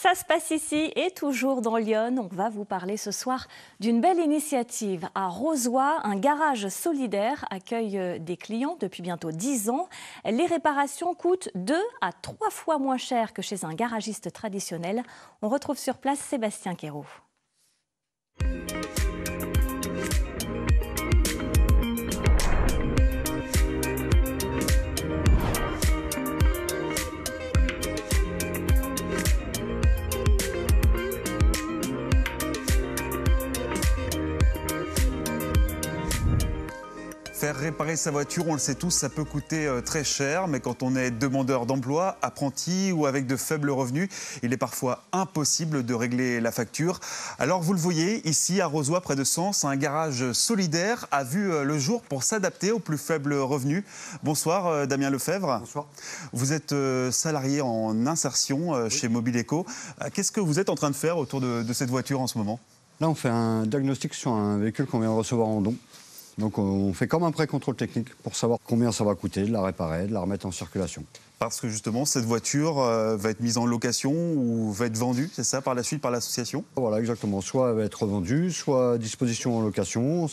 Ça se passe ici et toujours dans Lyon. On va vous parler ce soir d'une belle initiative. À Rozoy, un garage solidaire accueille des clients depuis bientôt 10 ans. Les réparations coûtent 2 à 3 fois moins cher que chez un garagiste traditionnel. On retrouve sur place Sébastien Quérault. Faire réparer sa voiture, on le sait tous, ça peut coûter très cher, mais quand on est demandeur d'emploi, apprenti ou avec de faibles revenus, il est parfois impossible de régler la facture. Alors vous le voyez, ici à Rozoy, près de Sens, un garage solidaire a vu le jour pour s'adapter aux plus faibles revenus. Bonsoir Damien Lefebvre. Bonsoir. Vous êtes salarié en insertion chez Mobileco. Qu'est-ce que vous êtes en train de faire autour de cette voiture en ce moment ? Là, on fait un diagnostic sur un véhicule qu'on vient de recevoir en don. Donc on fait comme un pré-contrôle technique pour savoir combien ça va coûter de la réparer, de la remettre en circulation. Parce que justement, cette voiture va être mise en location ou va être vendue, c'est ça, par la suite, par l'association ? Voilà, exactement. Soit elle va être revendue, soit à disposition en location.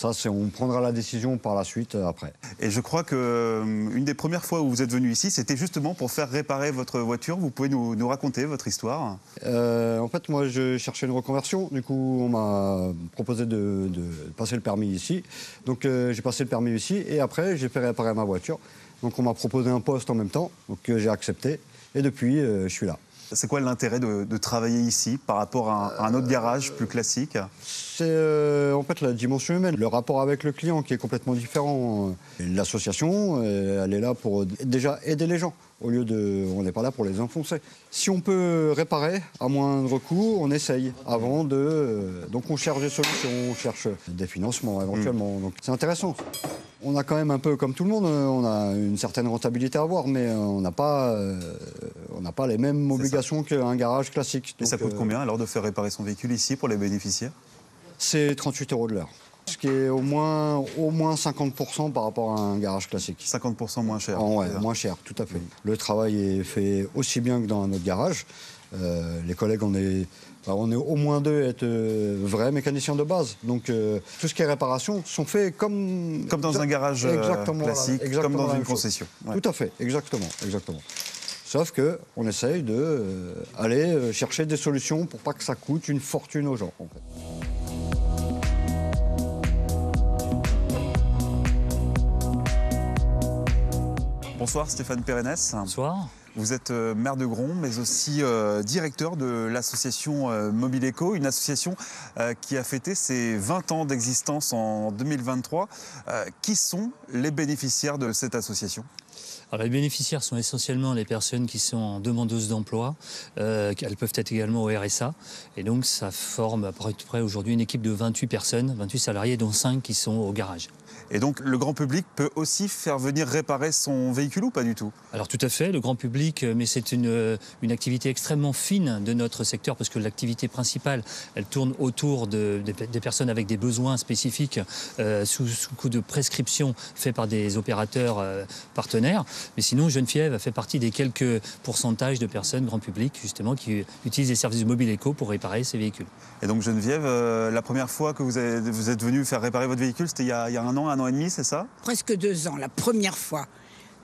On prendra la décision par la suite après. Et je crois qu'une des premières fois où vous êtes venu ici, c'était justement pour faire réparer votre voiture. Vous pouvez nous raconter votre histoire ? En fait, moi, je cherchais une reconversion. Du coup, on m'a proposé de passer le permis ici. Donc, j'ai passé le permis ici et après, j'ai fait réparer ma voiture. Donc, on m'a proposé un poste en même temps. Donc, j'ai accepté. Et depuis, je suis là. C'est quoi l'intérêt de travailler ici par rapport à un autre garage plus classique ? C'est en fait la dimension humaine, le rapport avec le client qui est complètement différent. L'association, elle est là pour déjà aider les gens, au lieu de... On n'est pas là pour les enfoncer. Si on peut réparer à moindre coût, on essaye avant de... Donc on cherche des solutions, on cherche des financements éventuellement. Donc c'est intéressant. On a quand même un peu, comme tout le monde, on a une certaine rentabilité à avoir, mais on n'a pas les mêmes obligations qu'un garage classique. Et ça coûte combien alors de faire réparer son véhicule ici pour les bénéficiaires ? C'est 38 € de l'heure. Ce qui est au moins 50% par rapport à un garage classique. 50% moins cher. Ouais, moins cher, tout à fait. Le travail est fait aussi bien que dans un autre garage. Les collègues, on est au moins 2 à être vrais mécaniciens de base. Donc tout ce qui est réparation sont faits comme dans un garage classique, comme dans une concession. Ouais. Tout à fait, exactement. Sauf qu'on essaye d'aller chercher des solutions pour pas que ça coûte une fortune aux gens, en fait. Bonsoir Stéphane Pérennes. Bonsoir. Vous êtes maire de Gronds, mais aussi directeur de l'association Mobileco, une association qui a fêté ses 20 ans d'existence en 2023. Qui sont les bénéficiaires de cette association ? Alors, les bénéficiaires sont essentiellement les personnes qui sont demandeuses d'emploi. Elles peuvent être également au RSA. Et donc, ça forme à peu près aujourd'hui une équipe de 28 personnes, 28 salariés, dont 5 qui sont au garage. Et donc, le grand public peut aussi faire venir réparer son véhicule ou pas du tout ? Alors, tout à fait, le grand public, mais c'est une activité extrêmement fine de notre secteur, parce que l'activité principale, elle tourne autour des personnes avec des besoins spécifiques sous coup de prescription fait par des opérateurs partenaires. Mais sinon, Geneviève fait partie des quelques pourcentages de personnes, grand public, justement, qui utilisent les services de Mobileco pour réparer ces véhicules. Et donc, Geneviève, la première fois que vous êtes venue faire réparer votre véhicule, c'était il y a un an et demi, c'est ça ? Presque 2 ans, la première fois.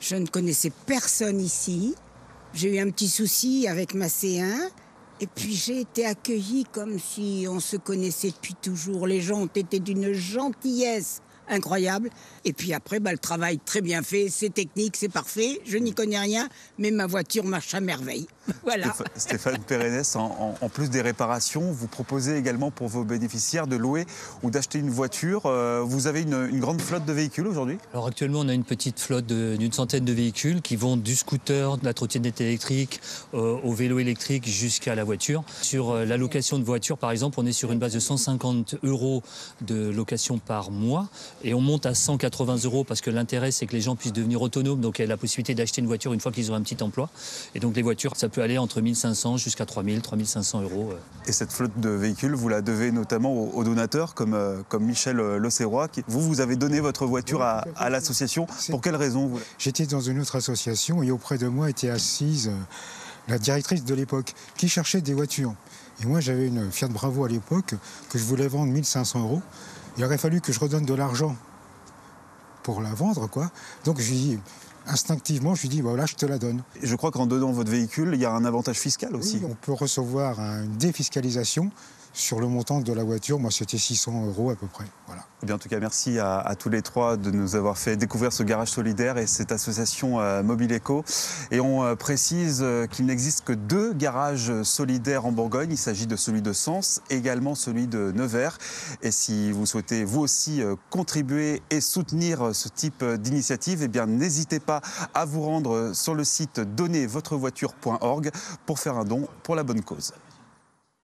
Je ne connaissais personne ici. J'ai eu un petit souci avec ma C1. Et puis j'ai été accueillie comme si on se connaissait depuis toujours. Les gens ont été d'une gentillesse incroyable. Et puis après, le travail très bien fait, c'est technique, c'est parfait. Je n'y connais rien, mais ma voiture marche à merveille. Voilà. Stéphane Pérennes, en plus des réparations, vous proposez également pour vos bénéficiaires de louer ou d'acheter une voiture. Vous avez une grande flotte de véhicules aujourd'hui ? Alors actuellement, on a une petite flotte d'une centaine de véhicules qui vont du scooter, de la trottinette électrique, au vélo électrique jusqu'à la voiture. Sur la location de voiture, par exemple, on est sur une base de 150 € de location par mois et on monte à 180 € parce que l'intérêt, c'est que les gens puissent devenir autonomes. Donc il y a la possibilité d'acheter une voiture une fois qu'ils ont un petit emploi. Et donc les voitures, ça peut aller entre 1 500 jusqu'à 3 000, 3 500 €. Et cette flotte de véhicules, vous la devez notamment aux donateurs comme Michel Losserrois. Vous avez donné votre voiture à l'association. Pour quelle raison ? J'étais dans une autre association et auprès de moi était assise la directrice de l'époque, qui cherchait des voitures. Et moi, j'avais une Fiat Bravo à l'époque que je voulais vendre 1 500 €. Il aurait fallu que je redonne de l'argent pour la vendre, quoi. Donc, je lui dis, instinctivement, je lui dis, voilà, je te la donne. Je crois qu'en donnant votre véhicule, il y a un avantage fiscal aussi. Oui, on peut recevoir une défiscalisation sur le montant de la voiture. Moi, c'était 600 € à peu près. Voilà. Eh bien, en tout cas, merci à tous les trois de nous avoir fait découvrir ce garage solidaire et cette association Mobile Eco. Et on précise qu'il n'existe que 2 garages solidaires en Bourgogne. Il s'agit de celui de Sens, également celui de Nevers. Et si vous souhaitez vous aussi contribuer et soutenir ce type d'initiative, eh bien, n'hésitez pas à vous rendre sur le site donnervotrevoiture.org pour faire un don pour la bonne cause.